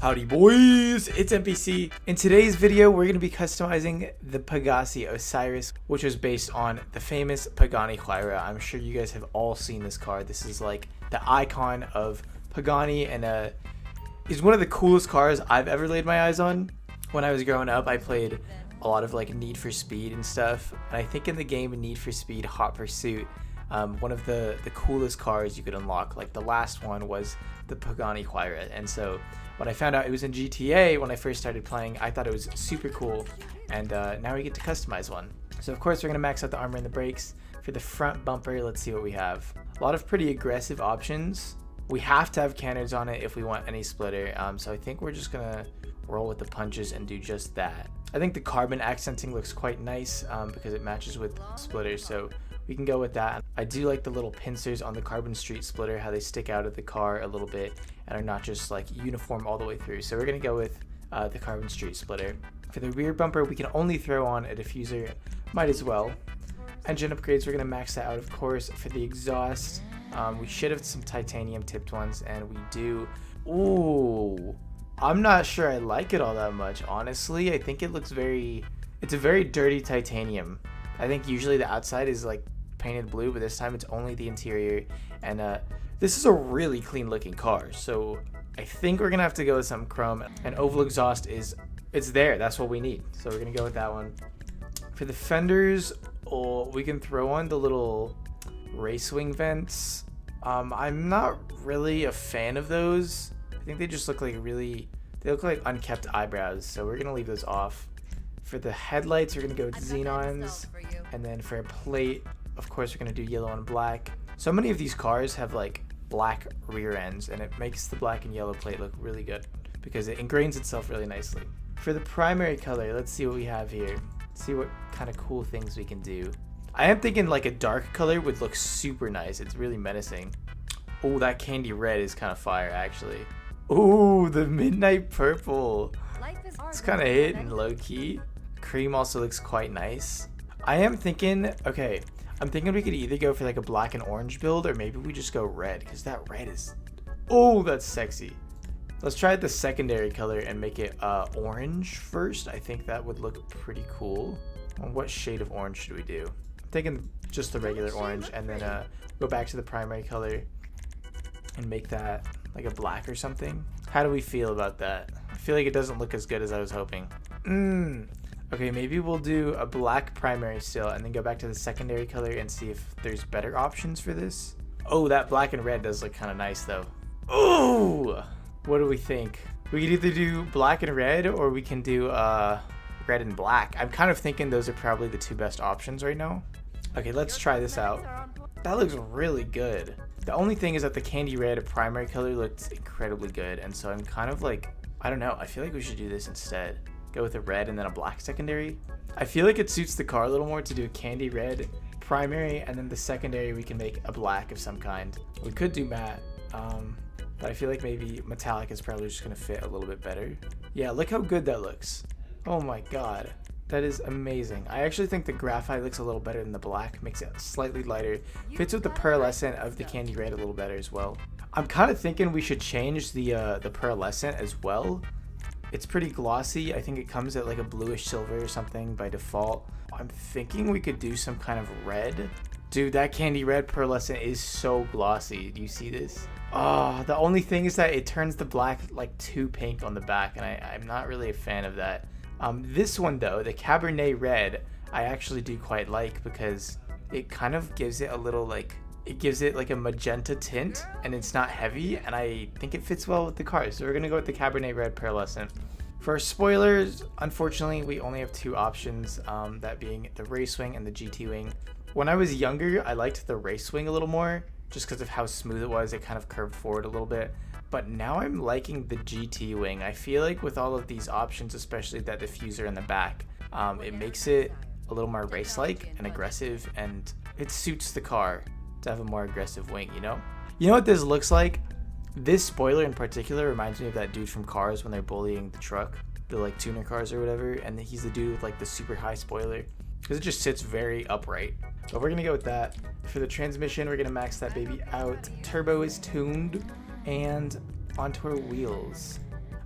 Howdy boys, it's NPC. In today's video, we're going to be customizing the Pegassi Osiris, which was based on the famous Pagani Huayra. I'm sure you guys have all seen this card. This is like the icon of Pagani and is one of the coolest cars I've ever laid my eyes on. When I was growing up, I played a lot of like Need for Speed and stuff. And I think in the game Need for Speed Hot Pursuit, one of the coolest cars you could unlock, like the last one, was the Pagani Huayra. And so when I found out it was in GTA when I first started playing, I thought it was super cool, and now we get to customize one. So of course we're going to max out the armor and the brakes. For the front bumper, let's see what we have. A lot of pretty aggressive options. We have to have cannons on it if we want any splitter, so I think we're just going to roll with the punches and do just that. I think the carbon accenting looks quite nice because it matches with splitters, so we can go with that. I do like the little pincers on the carbon street splitter, how they stick out of the car a little bit and are not just like uniform all the way through. So we're going to go with the carbon street splitter. For the rear bumper, we can only throw on a diffuser, might as well. Engine upgrades, we're going to max that out, of course. For the exhaust, we should have some titanium tipped ones, and we do. Ooh, I'm not sure I like it all that much, honestly. I think it looks it's a very dirty titanium. I think usually the outside is like painted blue, but this time it's only the interior, and this is a really clean looking car, so I think we're gonna have to go with some chrome. And oval exhaust it's there, that's what we need, so we're gonna go with that one. For the fenders, we can throw on the little racewing vents. I'm not really a fan of those. I think they just look like they look like unkept eyebrows, so we're gonna leave those off. For the headlights, we're gonna go with xenons, and then for a plate, of course, we're gonna do yellow and black. So many of these cars have like black rear ends, and it makes the black and yellow plate look really good because it ingrains itself really nicely. For the primary color, let's see what we have here. See what kind of cool things we can do. I am thinking like a dark color would look super nice. It's really menacing. Oh, that candy red is kind of fire, actually. Oh, the midnight purple. It's kind of hitting low key. Cream also looks quite nice. I am thinking, okay, I'm thinking we could either go for like a black and orange build, or maybe we just go red, because that red is, oh, that's sexy. Let's try the secondary color and make it orange first. I think that would look pretty cool. Well, what shade of orange should we do? I'm thinking just the regular orange, and then go back to the primary color and make that like a black or something. How do we feel about that? I feel like it doesn't look as good as I was hoping. Okay, maybe we'll do a black primary still, and then go back to the secondary color and see if there's better options for this. Oh, that black and red does look kind of nice though. Oh, what do we think? We could either do black and red, or we can do red and black. I'm kind of thinking those are probably the two best options right now. Okay, let's try this out. That looks really good. The only thing is that the candy red primary color looks incredibly good, and so I'm kind of like, I don't know, I feel like we should do this instead. Go with a red and then a black secondary. I feel like it suits the car a little more to do a candy red primary, and then the secondary we can make a black of some kind. We could do matte, but I feel like maybe metallic is probably just gonna fit a little bit better. Yeah, look how good that looks. Oh my god, that is amazing. I actually think the graphite looks a little better than the black, makes it slightly lighter, fits with the pearlescent of the candy red a little better as well. I'm kind of thinking we should change the pearlescent as well. It's pretty glossy. I think it comes at like a bluish silver or something by default. I'm thinking we could do some kind of red. Dude, that candy red pearlescent is so glossy. Do you see this? Oh, the only thing is that it turns the black like too pink on the back, and I'm not really a fan of that. This one though, the Cabernet red, I actually do quite like because it kind of gives it a little like, it gives it like a magenta tint, and it's not heavy, and I think it fits well with the car. So we're gonna go with the Cabernet red pearlescent. For our spoilers, unfortunately, we only have two options, that being the race wing and the GT wing. When I was younger, I liked the race wing a little more, just because of how smooth it was. It kind of curved forward a little bit. But now I'm liking the GT wing. I feel like with all of these options, especially that diffuser in the back, it makes it a little more race-like and aggressive, and it suits the car to have a more aggressive wing, you know? You know what this looks like? This spoiler in particular reminds me of that dude from Cars when they're bullying the truck, the like tuner cars or whatever, and he's the dude with like the super high spoiler, because it just sits very upright. So we're gonna go with that. For the transmission, we're gonna max that baby out. Turbo is tuned, and onto our wheels.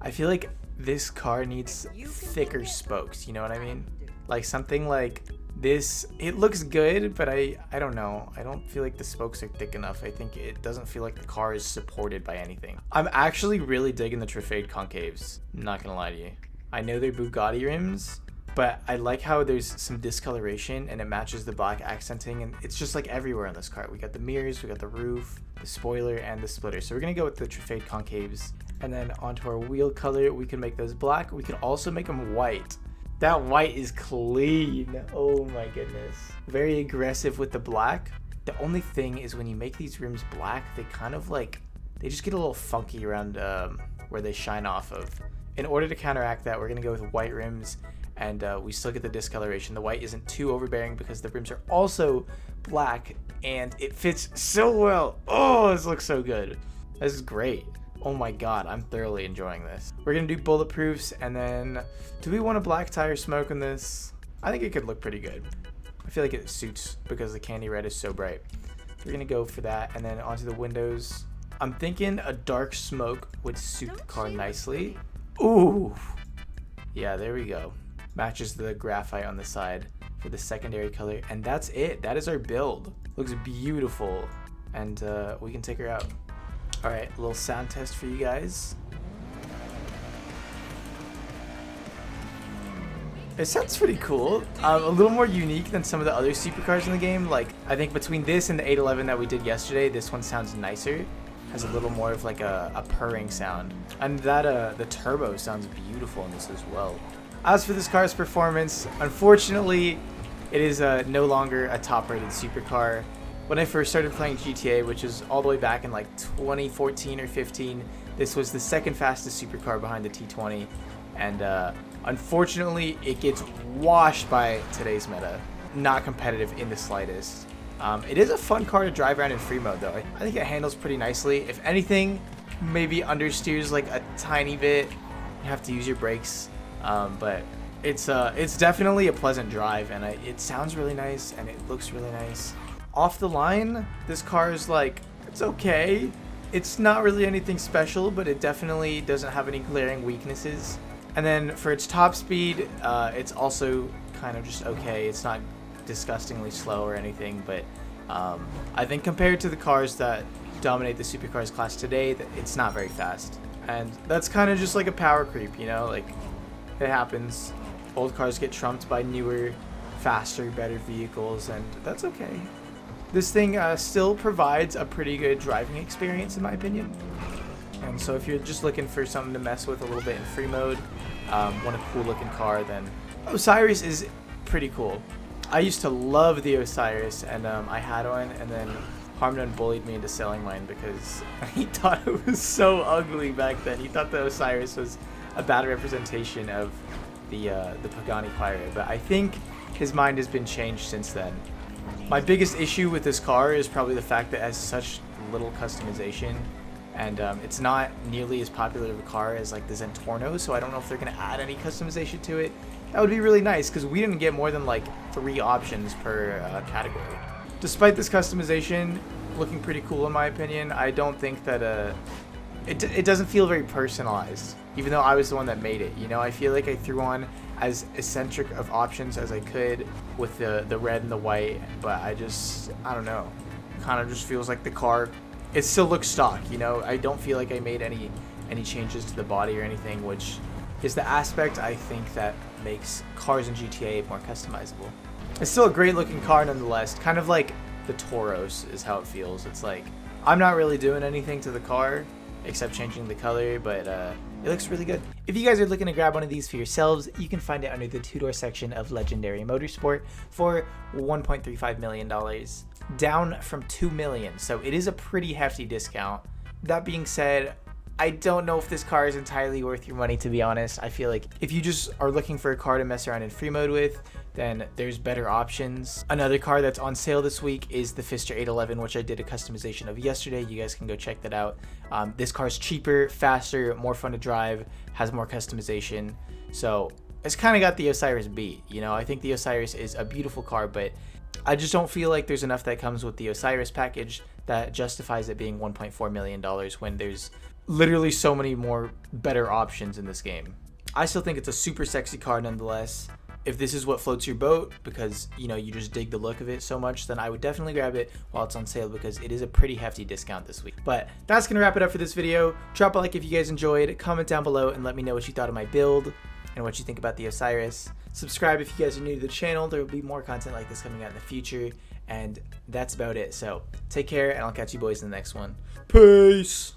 I feel like this car needs thicker spokes, you know what I mean? Like something like this. It looks good, but I don't know. I don't feel like the spokes are thick enough. I think it doesn't feel like the car is supported by anything. I'm actually really digging the Trifade concaves. I'm not gonna lie to you. I know they're Bugatti rims, but I like how there's some discoloration and it matches the black accenting, and it's just like everywhere on this car. We got the mirrors, we got the roof, the spoiler, and the splitter. So we're gonna go with the Trifade concaves. And then onto our wheel color, we can make those black. We can also make them white. That white is clean. Oh my goodness. Very aggressive with the black. The only thing is when you make these rims black, they kind of like, they just get a little funky around where they shine off of. In order to counteract that, we're gonna go with white rims, and we still get the discoloration. The white isn't too overbearing because the rims are also black, and it fits so well. Oh, this looks so good. This is great. Oh my god, I'm thoroughly enjoying this. We're gonna do bulletproofs, and then do we want a black tire smoke in this? I think it could look pretty good. I feel like it suits because the candy red is so bright. We're gonna go for that, and then onto the windows. I'm thinking a dark smoke would suit the car nicely. Ooh, yeah, there we go. Matches the graphite on the side for the secondary color, and that's it. That is our build. Looks beautiful, and we can take her out. All right, a little sound test for you guys. It sounds pretty cool. A little more unique than some of the other supercars in the game. Like, I think between this and the 811 that we did yesterday, this one sounds nicer. Has a little more of like a purring sound. And that the turbo sounds beautiful in this as well. As for this car's performance, unfortunately, it is no longer a top-rated supercar. When I first started playing GTA, which is all the way back in like 2014 or 15, this was the second fastest supercar behind the T20, and unfortunately it gets washed by today's meta. Not competitive in the slightest. It is a fun car to drive around in free mode though. I think it handles pretty nicely. If anything, maybe understeers like a tiny bit. You have to use your brakes, but it's definitely a pleasant drive, and it sounds really nice and it looks really nice. Off the line, this car is like, it's okay. It's not really anything special, but it definitely doesn't have any glaring weaknesses. And then for its top speed, it's also kind of just okay. It's not disgustingly slow or anything, but I think compared to the cars that dominate the supercars class today, it's not very fast. And that's kind of just like a power creep, you know, like it happens. Old cars get trumped by newer, faster, better vehicles, and that's okay. This thing still provides a pretty good driving experience in my opinion. And so if you're just looking for something to mess with a little bit in free mode, want a cool looking car, then Osiris is pretty cool. I used to love the Osiris, and I had one, and then Harmon bullied me into selling mine because he thought it was so ugly back then. He thought the Osiris was a bad representation of the Pagani Huayra, but I think his mind has been changed since then. My biggest issue with this car is probably the fact that it has such little customization, and it's not nearly as popular of a car as like the Zentorno, so I don't know if they're going to add any customization to it. That would be really nice because we didn't get more than like 3 options per category. Despite this customization looking pretty cool in my opinion, I don't think that it doesn't feel very personalized, even though I was the one that made it. You know, I feel like I threw on as eccentric of options as I could with the red and the white, but I don't know, kind of just feels like the car, it still looks stock, you know. I don't feel like I made any changes to the body or anything, which is the aspect I think that makes cars in GTA more customizable. It's still a great looking car nonetheless, kind of like the Toros is how it feels. It's like I'm not really doing anything to the car except changing the color, but it looks really good. If you guys are looking to grab one of these for yourselves, you can find it under the two-door section of Legendary Motorsport for $1.35 million, down from $2 million, so it is a pretty hefty discount. That being said, I don't know if this car is entirely worth your money, to be honest. I feel like if you just are looking for a car to mess around in free mode with, then there's better options. Another car that's on sale this week is the Pfister 811, which I did a customization of yesterday. You guys can go check that out. This car is cheaper, faster, more fun to drive, has more customization. So it's kind of got the Osiris beat. You know, I think the Osiris is a beautiful car, but I just don't feel like there's enough that comes with the Osiris package that justifies it being $1.4 million when there's literally so many more better options in this game. I still think it's a super sexy card nonetheless. If this is what floats your boat because, you know, you just dig the look of it so much, then I would definitely grab it while it's on sale because it is a pretty hefty discount this week. But that's going to wrap it up for this video. Drop a like if you guys enjoyed, comment down below and let me know what you thought of my build and what you think about the Osiris. Subscribe if you guys are new to the channel. There will be more content like this coming out in the future. And that's about it. So take care and I'll catch you boys in the next one. Peace!